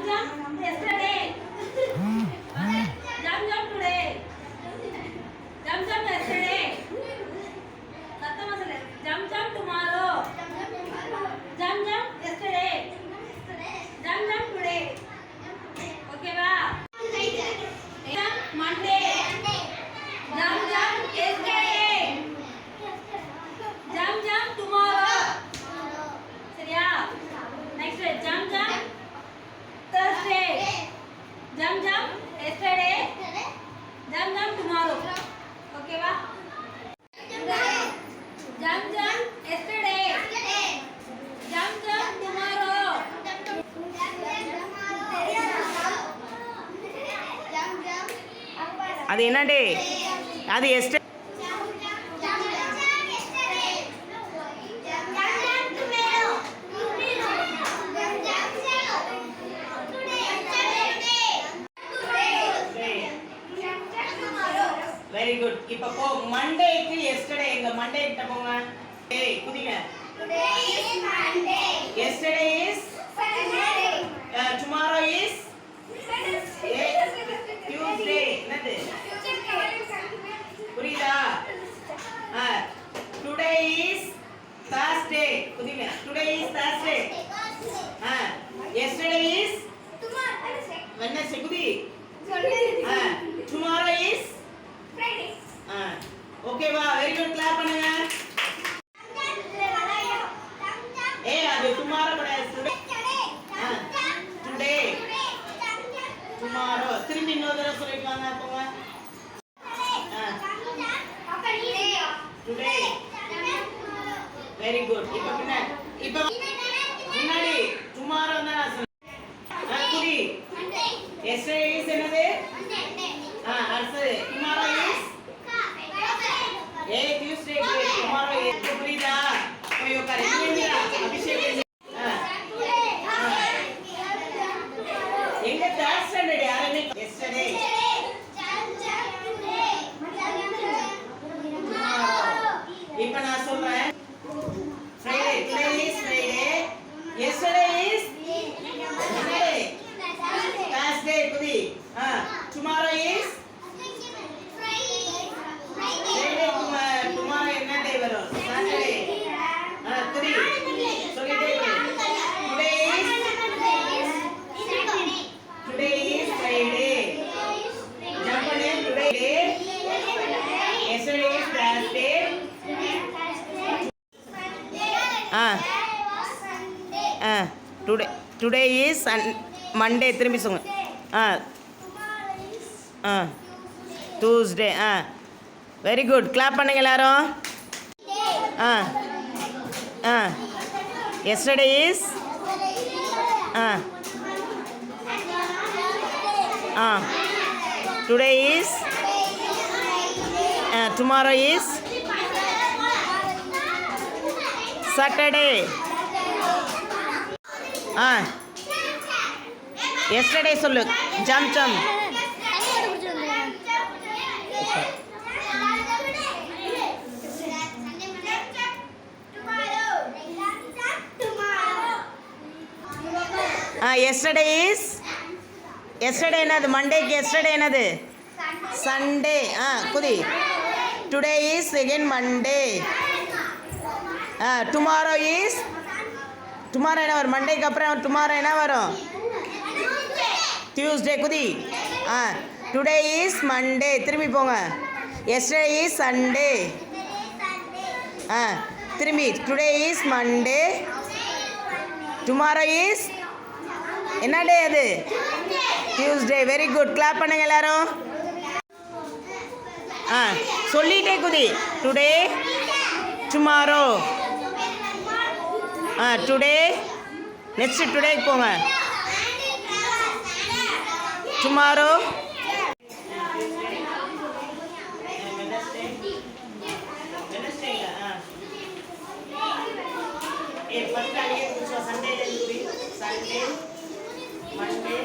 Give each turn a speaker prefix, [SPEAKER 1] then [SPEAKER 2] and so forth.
[SPEAKER 1] jump yesterday. Jump jump today. Jump jump yesterday. Satta masale. Jump jump tomorrow. Jump jump yesterday. Jump jump today. Okay ba? Jump Monday. Jump jump yesterday. Jump jump tomorrow. சரியா? Next jump jump Thursday. Jump jump yesterday. Jump jump tomorrow. Okay ba? Jump jump yesterday. Jump jump tomorrow.
[SPEAKER 2] அது என்ன day? அது yesterday. Very good. இப்போ போ மண்டேக்கு yesterday எங்க Monday கிட்ட போங்க. ஏய் குதிங்க. Today is Monday. Yesterday is Sunday. Tomorrow is Tuesday. என்னது? புரியுதா? Today is Thursday. குதிங்க. Today is Thursday. Yesterday is Wednesday. குதி. Tomorrow is Friday. ஓகேவா? Very good. கிளாப் பண்ணுங்க. ஏய் அது டுமாரோ கிடையாது. Today tomorrow. திரும்பி இன்னொரு தடவை சொல்லிட்டு வாங்க போங்க. Today very good. இப்போ முன்னாடி டுமாரோ தான் நான் சொன்னேன். குடி. எஸ்டர்டே இஸ் என்னது? அடுத்து tomorrow is Tuesday. Tomorrow is புரியுதா? போய் உட்காரு. அபிஷேக் எங்க தேர்ட் ஸ்டாண்டர்ட் யாருமே எஸ்டர்டே இப்போ நான் சொல்றேன். Friday. Today is Friday. Yesterday is Thursday. குதி. Tomorrow is Friday. டுமாரோ என்ன டே வரும்? சாட்டர்டே. குதி. சொல்லிட்டே டுடே இஸ் ஃப்ரைடே. ஜம்ப் பண்ணு. Today yesterday is Thursday. Today is Monday. திரும்பி சொல்லுங்க. டியூஸ்டே. Very good. கிளாப் பண்ணுங்க எல்லாரும். Yesterday is today is tomorrow is Saturday. Yesterday சொல்லு. Jump jump. எஸ்டர்டே என்னது? மண்டேக்கு எஸ்டர்டே என்னது? சண்டே. குதி. Today is again Monday. Tomorrow is tomorrow என்ன வரும்? மண்டேக்கு அப்புறம் டுமாரோ என்ன வரும்? டியூஸ்டே. குதி. Today is Monday. திரும்பி போங்க. Yesterday is Sunday. திரும்பி today is Monday. Tomorrow is என்ன டே அது? டியூஸ்டே. Very good. கிளாப் பண்ணுங்க எல்லாரும். சொல்லிட்டே குதி. Today tomorrow. டுடே. நெக்ஸ்ட் டுடேக்கு போங்க. டுமாரோ. Sunday Monday